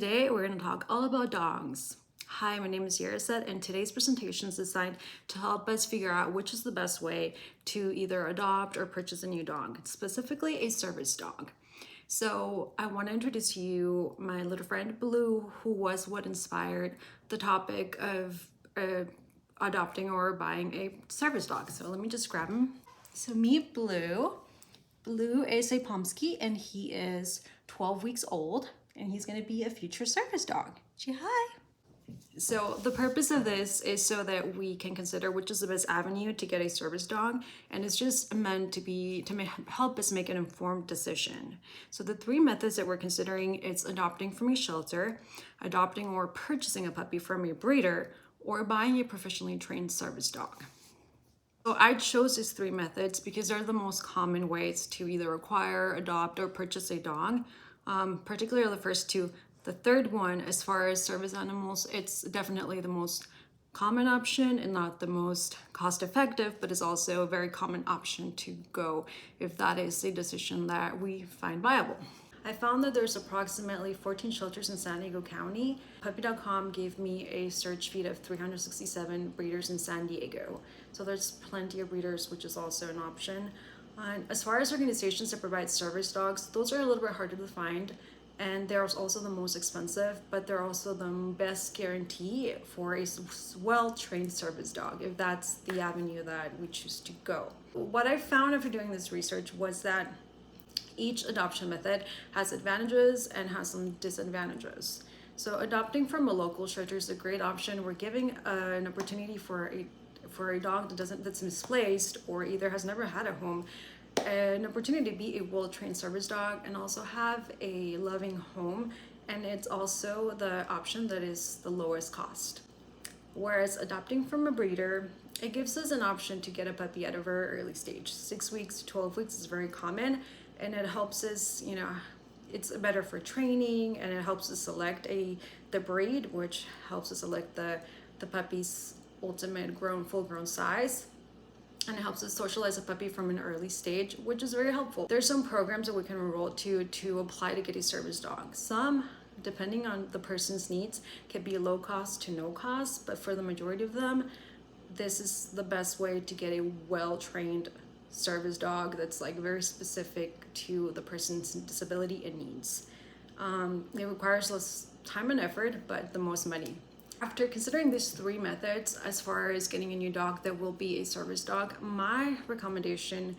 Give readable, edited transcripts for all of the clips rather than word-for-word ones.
Today we're going to talk all about dogs. Hi, my name is Yerazed, and today's presentation is designed to help us figure out which is the best way to either adopt or purchase a new dog, specifically a service dog. So I want to introduce to you my little friend Blue, who was what inspired the topic of adopting or buying a service dog. So let me just grab him. So meet Blue. Blue is a Pomsky, and he is 12 weeks old, and he's going to be a future service dog. Say hi. So the purpose of this is so that we can consider which is the best avenue to get a service dog, and it's just meant to help us make an informed decision. So the three methods that we're considering is adopting from a shelter, adopting or purchasing a puppy from a breeder, or buying a professionally trained service dog. So I chose these three methods because they're the most common ways to either acquire, adopt, or purchase a dog, particularly the first two. The third one, as far as service animals, it's definitely the most common option and not the most cost effective, but it's also a very common option to go if that is a decision that we find viable. I found that there's approximately 14 shelters in San Diego County. Puppy.com gave me a search feed of 367 breeders in San Diego. So there's plenty of breeders, which is also an option. As far as organizations that provide service dogs, those are a little bit harder to find, and they're also the most expensive, but they're also the best guarantee for a well-trained service dog, if that's the avenue that we choose to go. What I found after doing this research was that each adoption method has advantages and has some disadvantages. So adopting from a local shelter is a great option. We're giving an opportunity for a dog that's misplaced or either has never had a home, an opportunity to be a well-trained service dog and also have a loving home, and it's also the option that is the lowest cost. Whereas adopting from a breeder, it gives us an option to get a puppy at a very early stage. 6 weeks to 12 weeks is very common, and it helps us, it's better for training, and it helps us select the breed, which helps us select the puppy's ultimate full-grown size, and it helps us socialize a puppy from an early stage, which is very helpful. There's some programs that we can enroll to apply to get a service dog. Some, depending on the person's needs, can be low cost to no cost, but for the majority of them, this is the best way to get a well-trained service dog that's very specific to the person's disability and needs. It requires less time and effort, but the most money. After considering these three methods, as far as getting a new dog that will be a service dog, my recommendation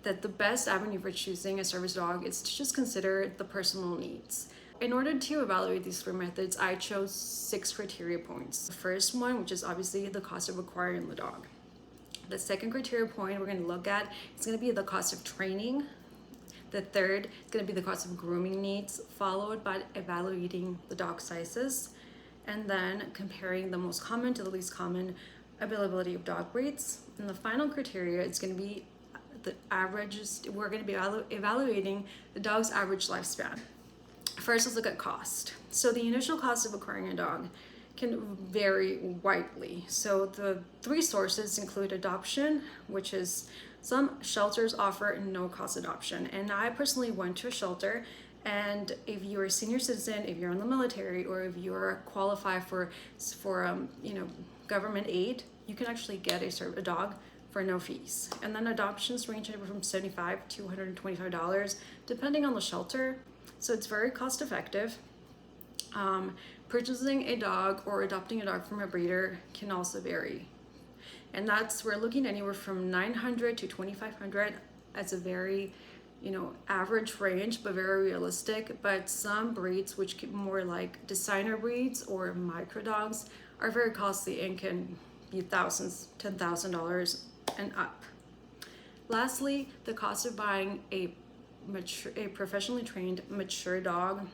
that the best avenue for choosing a service dog is to just consider the personal needs. In order to evaluate these three methods, I chose 6 criteria points. The first one, which is obviously the cost of acquiring the dog. The second criteria point we're going to look at is going to be the cost of training. The third is going to be the cost of grooming needs, followed by evaluating the dog sizes, and then comparing the most common to the least common availability of dog breeds. And the final criteria is going to be the averages. We're going to be evaluating the dog's average lifespan. First, let's look at cost. So the initial cost of acquiring a dog can vary widely. So the 3 sources include adoption, which is some shelters offer no cost adoption. And I personally went to a shelter, and if you're a senior citizen, if you're in the military, or if you're qualified for government aid, you can actually get a dog for no fees. And then adoptions range anywhere from $75 to $125, depending on the shelter. So it's very cost effective. Purchasing a dog or adopting a dog from a breeder can also vary. And we're looking anywhere from $900 to $2,500 as a very average range, but very realistic. But some breeds, which get more like designer breeds or micro dogs, are very costly and can be thousands, $10,000 and up. Lastly, the cost of buying a professionally trained mature dog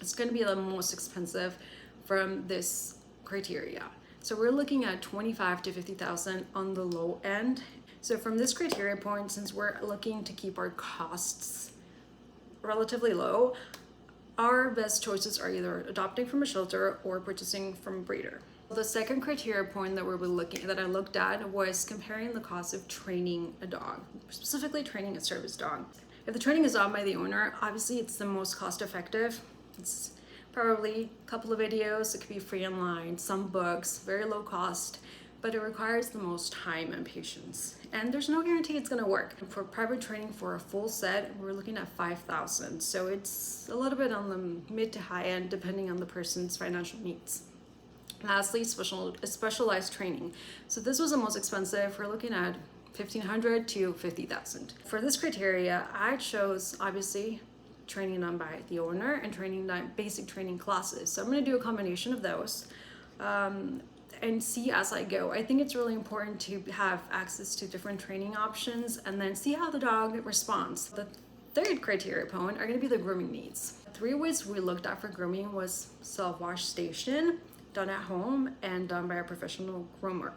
is going to be the most expensive from this criteria. So we're looking at $25,000 to $50,000 on the low end. So from this criteria point, since we're looking to keep our costs relatively low, our best choices are either adopting from a shelter or purchasing from a breeder. The second criteria point that I looked at was comparing the cost of training a dog, specifically training a service dog. If the training is done by the owner, obviously it's the most cost effective. probably a couple of videos. It could be free online, some books, very low cost, but it requires the most time and patience. And there's no guarantee it's gonna work. For private training for a full set, we're looking at $5,000. So it's a little bit on the mid to high end, depending on the person's financial needs. Lastly, specialized training. So this was the most expensive. We're looking at $1,500 to $50,000. For this criteria, I chose obviously training done by the owner and training done basic training classes. So I'm going to do a combination of those and see as I go. I think it's really important to have access to different training options and then see how the dog responds. The third criteria point are going to be the grooming needs. 3 ways we looked at for grooming was self-wash station, done at home, and done by a professional groomer.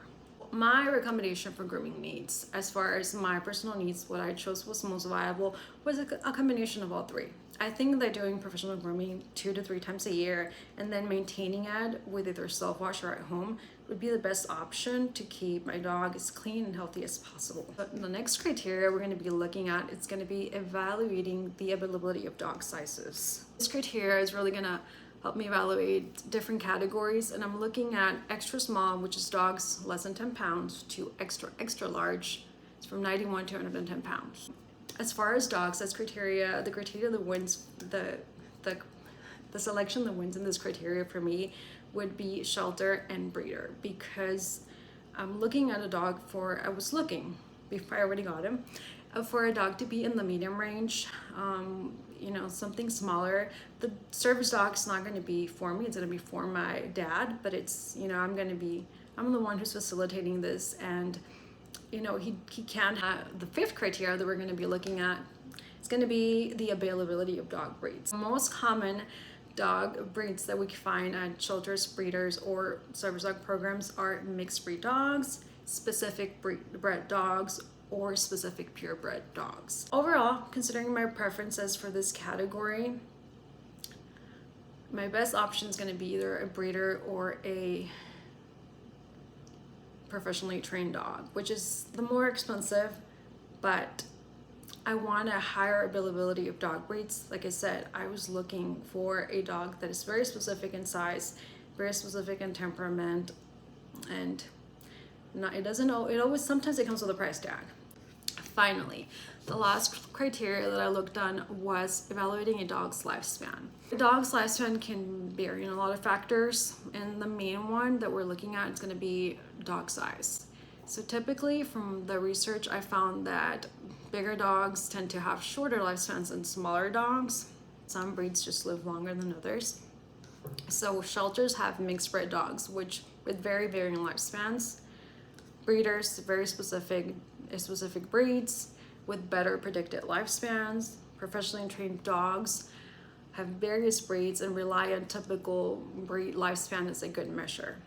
My recommendation for grooming needs, as far as my personal needs, what I chose was most viable, was a combination of all 3. I think that doing professional grooming 2 to 3 times a year and then maintaining it with either self-wash or at home would be the best option to keep my dog as clean and healthy as possible. But the next criteria we're going to be looking at, it's going to be evaluating the availability of dog sizes. This criteria is really going to help me evaluate different categories, and I'm looking at extra small, which is dogs less than 10 pounds, to extra large. It's from 91 to 110 pounds. As far as dogs, that's criteria. The criteria that wins, the selection that wins in this criteria for me would be shelter and breeder, because I'm looking at a dog for, I was looking before I already got him, for a dog to be in the medium range, you know, something smaller. The service dog's not going to be for me, it's going to be for my dad, but it's, you know, I'm the one who's facilitating this, and you know, he can have. The 5th criteria that we're going to be looking at is going to be the availability of dog breeds. The most common dog breeds that we can find at shelters, breeders, or service dog programs are mixed breed dogs, specific bred dogs, or specific purebred dogs. Overall, considering my preferences for this category, my best option is going to be either a breeder or a professionally trained dog, which is the more expensive, but I want a higher availability of dog breeds. Like I said, I was looking for a dog that is very specific in size, very specific in temperament, and sometimes it comes with a price tag. Finally, the last criteria that I looked on was evaluating a dog's lifespan. A dog's lifespan can vary in a lot of factors, and the main one that we're looking at is going to be dog size. So typically from the research, I found that bigger dogs tend to have shorter lifespans than smaller dogs. Some breeds just live longer than others. So shelters have mixed bred dogs, which with very varying lifespans. Breeders, very specific breeds with better predicted lifespans. Professionally trained dogs have various breeds and rely on typical breed lifespan as a good measure.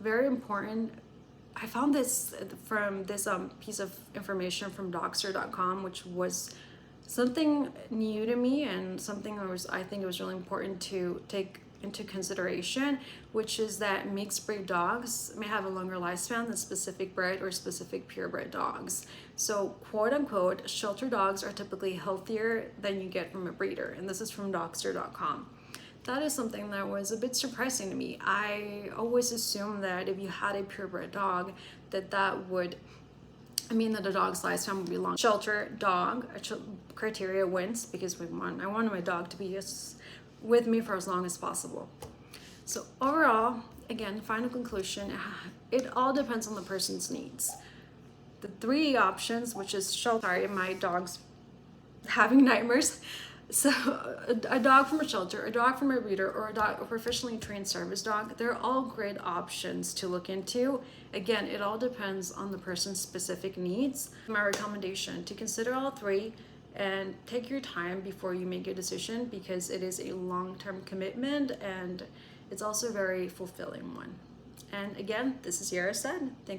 Very important. I found this from this piece of information from Docster.com, which was something new to me and something I think it was really important to take into consideration, which is that mixed breed dogs may have a longer lifespan than specific bred or specific purebred dogs. So quote unquote, shelter dogs are typically healthier than you get from a breeder, and this is from Docster.com. That is something that was a bit surprising to me. I always assumed that if you had a purebred dog, that would mean that a dog's lifespan would be long. Shelter dog criteria wins because I want my dog to be with me for as long as possible. So overall, again, final conclusion, it all depends on the person's needs. The 3 options, which is shelter, my dog's having nightmares. So a dog from a shelter, a dog from a breeder, or a professionally trained service dog, they're all great options to look into. Again, it all depends on the person's specific needs. My recommendation to consider all 3 and take your time before you make a decision, because it is a long-term commitment and it's also a very fulfilling one. And again, this is Yerazed. Thanks.